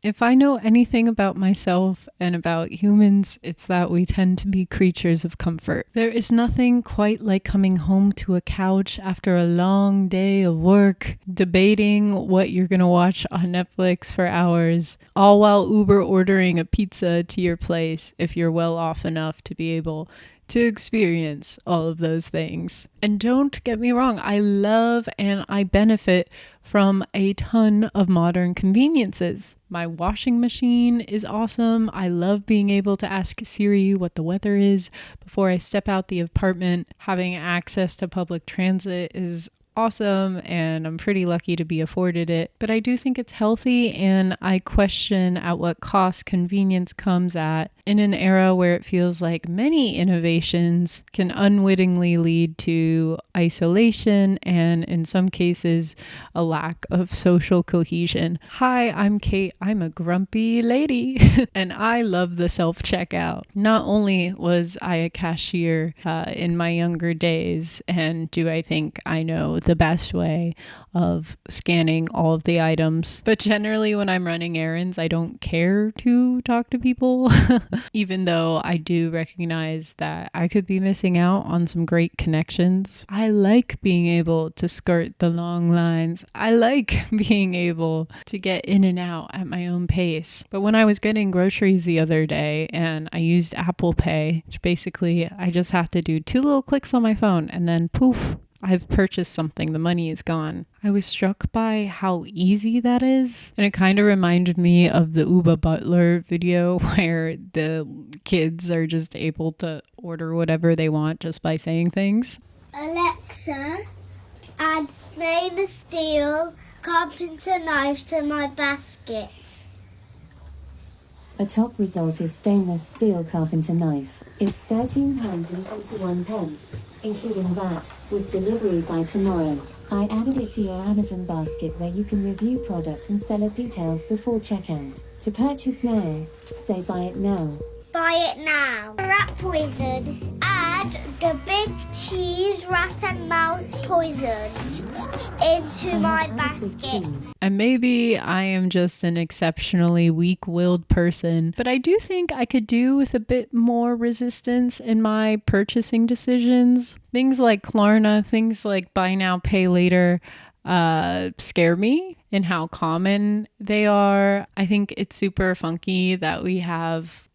If I know anything about myself and about humans, it's that we tend to be creatures of comfort. There is nothing quite like coming home to a couch after a long day of work, debating what you're going to watch on Netflix for hours, all while Uber ordering a pizza to your place if you're well off enough to be able to experience all of those things. And don't get me wrong, I love and I benefit from a ton of modern conveniences. My washing machine is awesome. I love being able to ask Siri what the weather is before I step out the apartment. Having access to public transit is awesome, and I'm pretty lucky to be afforded it. But I do think it's healthy, and I question at what cost convenience comes at in an era where it feels like many innovations can unwittingly lead to isolation and, in some cases, a lack of social cohesion. Hi, I'm Kate. I'm a grumpy lady, and I love the self-checkout. Not only was I a cashier in my younger days, and do I think I know the best way of scanning all of the items, but generally when I'm running errands, I don't care to talk to people, even though I do recognize that I could be missing out on some great connections. I like being able to skirt the long lines. I like being able to get in and out at my own pace. But when I was getting groceries the other day and I used Apple Pay, which basically I just have to do 2 little clicks on my phone and then poof, I've purchased something, the money is gone. I was struck by how easy that is. And it kind of reminded me of the Uba Butler video where the kids are just able to order whatever they want just by saying things. Alexa, add stainless steel carpenter knife to my basket. A top result is stainless steel carpenter knife. It's £13.21, including VAT, with delivery by tomorrow. I added it to your Amazon basket where you can review product and seller details before checkout. To purchase now, say buy it now. Buy it now. Rat poison. Add the big cheese rat and mouse poison into my basket. And maybe I am just an exceptionally weak-willed person, but I do think I could do with a bit more resistance in my purchasing decisions. Things like Klarna, things like buy now, pay later, scare me in how common they are. I think it's super funky that we have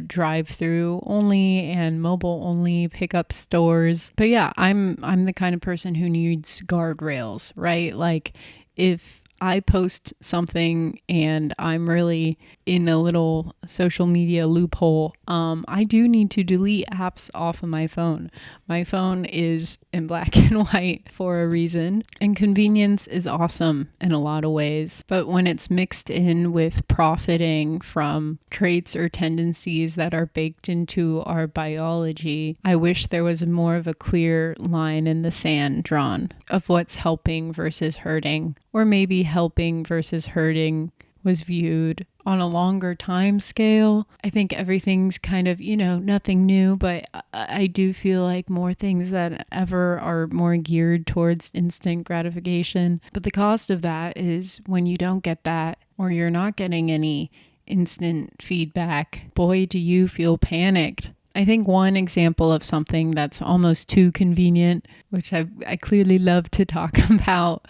drive-through only and mobile only pickup stores. But yeah, I'm the kind of person who needs guardrails, right? Like if I post something and I'm really in a little social media loophole, I do need to delete apps off of my phone. My phone is in black and white for a reason, and convenience is awesome in a lot of ways. But when it's mixed in with profiting from traits or tendencies that are baked into our biology, I wish there was more of a clear line in the sand drawn of what's helping versus hurting, or maybe helping versus hurting was viewed on a longer time scale. I think everything's kind of, nothing new, but I do feel like more things than ever are more geared towards instant gratification. But the cost of that is when you don't get that, or you're not getting any instant feedback, boy, do you feel panicked. I think one example of something that's almost too convenient, which I clearly love to talk about,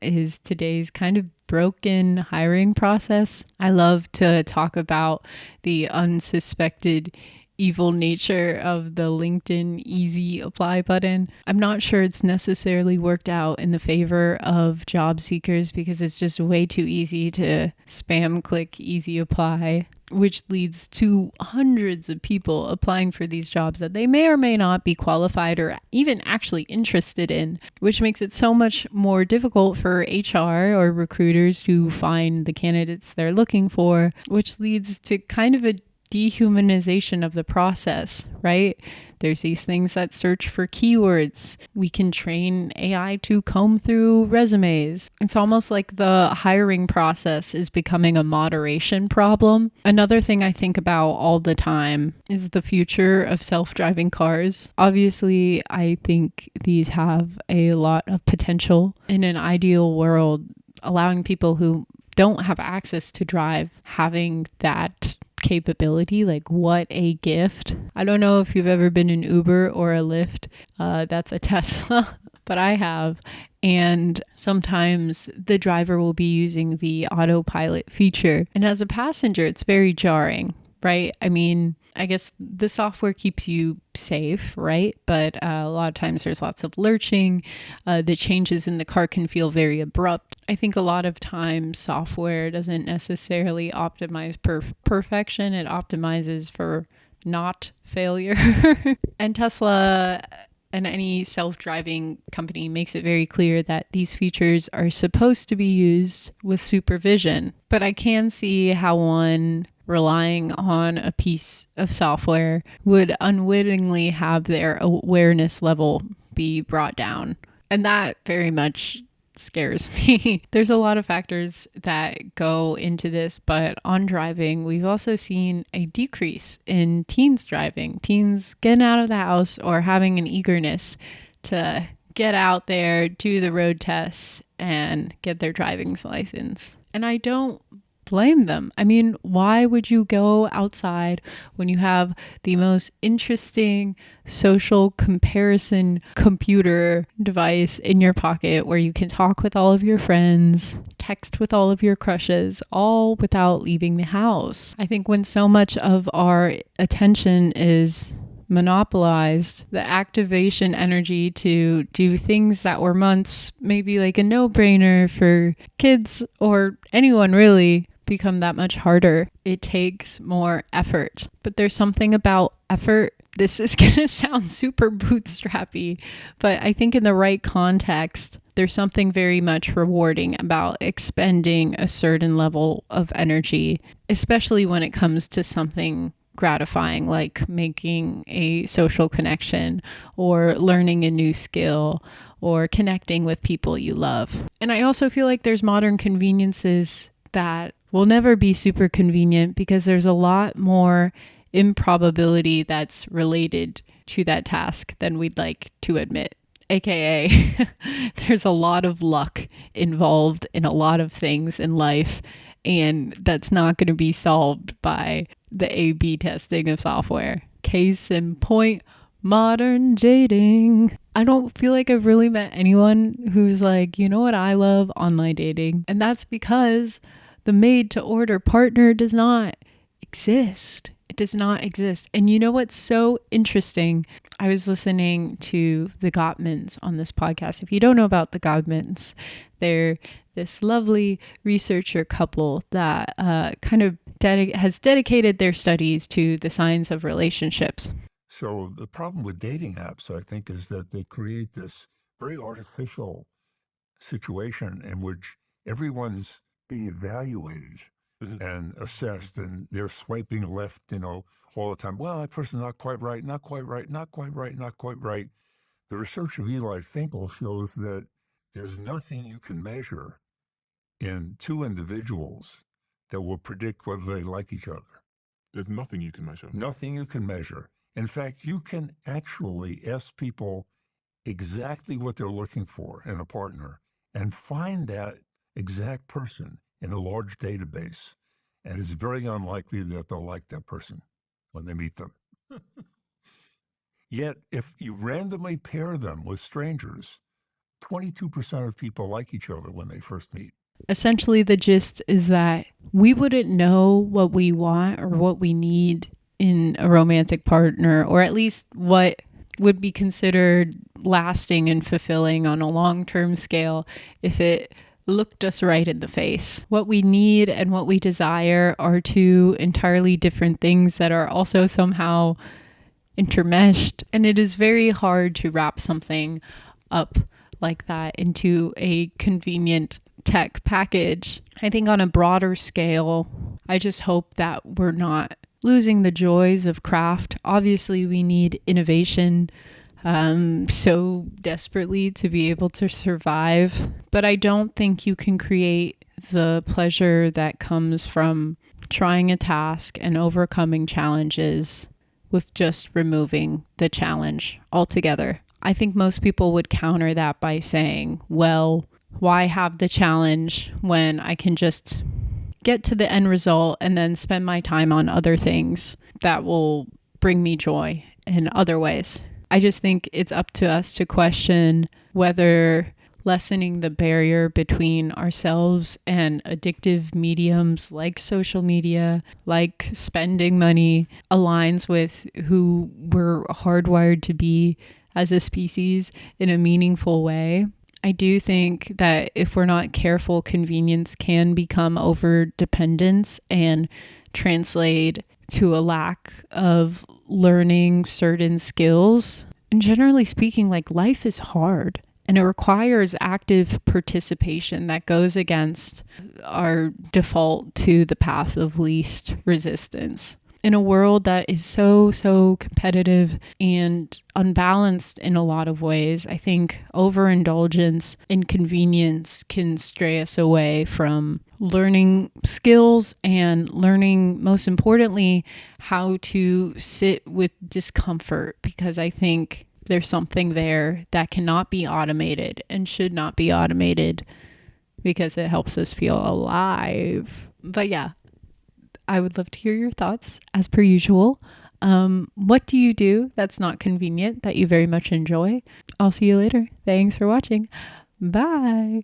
is today's kind of broken hiring process. I love to talk about the unsuspected evil nature of the LinkedIn easy apply button. I'm not sure it's necessarily worked out in the favor of job seekers because it's just way too easy to spam click easy apply, which leads to hundreds of people applying for these jobs that they may or may not be qualified or even actually interested in, which makes it so much more difficult for HR or recruiters to find the candidates they're looking for, which leads to kind of a dehumanization of the process, right? There's these things that search for keywords. We can train AI to comb through resumes. It's almost like the hiring process is becoming a moderation problem. Another thing I think about all the time is the future of self-driving cars. Obviously, I think these have a lot of potential. In an ideal world, allowing people who don't have access to drive, having that capability, like what a gift. I don't know if you've ever been in Uber or a Lyft. That's a Tesla, but I have. And sometimes the driver will be using the autopilot feature. And as a passenger, it's very jarring, right? I mean, I guess the software keeps you safe, right? But a lot of times there's lots of lurching. The changes in the car can feel very abrupt. I think a lot of times software doesn't necessarily optimize perfection. It optimizes for not failure. And Tesla and any self-driving company makes it very clear that these features are supposed to be used with supervision. But I can see how one relying on a piece of software would unwittingly have their awareness level be brought down. And that very much scares me. There's a lot of factors that go into this, but on driving, we've also seen a decrease in teens driving, teens getting out of the house or having an eagerness to get out there, do the road tests, and get their driving license. And I don't blame them. I mean, why would you go outside when you have the most interesting social comparison computer device in your pocket where you can talk with all of your friends, text with all of your crushes, all without leaving the house? I think when so much of our attention is monopolized, the activation energy to do things that were months maybe like a no-brainer for kids or anyone really become that much harder. It takes more effort. But there's something about effort. This is going to sound super bootstrappy, but I think in the right context, there's something very much rewarding about expending a certain level of energy, especially when it comes to something gratifying like making a social connection or learning a new skill or connecting with people you love. And I also feel like there's modern conveniences that will never be super convenient because there's a lot more improbability that's related to that task than we'd like to admit. AKA, there's a lot of luck involved in a lot of things in life, and that's not going to be solved by the A/B testing of software. Case in point, modern dating. I don't feel like I've really met anyone who's like, you know what I love? Online dating. And that's because the made-to-order partner does not exist. It does not exist. And you know what's so interesting? I was listening to the Gottmans on this podcast. If you don't know about the Gottmans, they're this lovely researcher couple that kind of has dedicated their studies to the science of relationships. So the problem with dating apps, I think, is that they create this very artificial situation in which everyone's being evaluated and assessed, and they're swiping left, all the time. Well, that person's not quite right, not quite right, not quite right, not quite right. The research of Eli Finkel shows that there's nothing you can measure in two individuals that will predict whether they like each other. There's nothing you can measure. Nothing you can measure. In fact, you can actually ask people exactly what they're looking for in a partner and find that exact person in a large database. And it's very unlikely that they'll like that person when they meet them. Yet, if you randomly pair them with strangers, 22% of people like each other when they first meet. Essentially, the gist is that we wouldn't know what we want or what we need in a romantic partner, or at least what would be considered lasting and fulfilling on a long-term scale if it looked us right in the face. What we need and what we desire are two entirely different things that are also somehow intermeshed, and it is very hard to wrap something up like that into a convenient tech package. I think on a broader scale, I just hope that we're not losing the joys of craft. Obviously, we need innovation so desperately to be able to survive, but I don't think you can create the pleasure that comes from trying a task and overcoming challenges with just removing the challenge altogether. I think most people would counter that by saying, well, Why have the challenge when I can just get to the end result and then spend my time on other things that will bring me joy in other ways? I just think it's up to us to question whether lessening the barrier between ourselves and addictive mediums like social media, like spending money, aligns with who we're hardwired to be as a species in a meaningful way. I do think that if we're not careful, convenience can become over dependence and translate to a lack of learning certain skills. And generally speaking, like, life is hard and it requires active participation that goes against our default to the path of least resistance. In a world that is so competitive and unbalanced in a lot of ways, I think overindulgence in convenience can stray us away from learning skills and learning, most importantly, how to sit with discomfort, because I think there's something there that cannot be automated and should not be automated because it helps us feel alive. But yeah, I would love to hear your thoughts as per usual. What do you do that's not convenient that you very much enjoy? I'll see you later. Thanks for watching. Bye.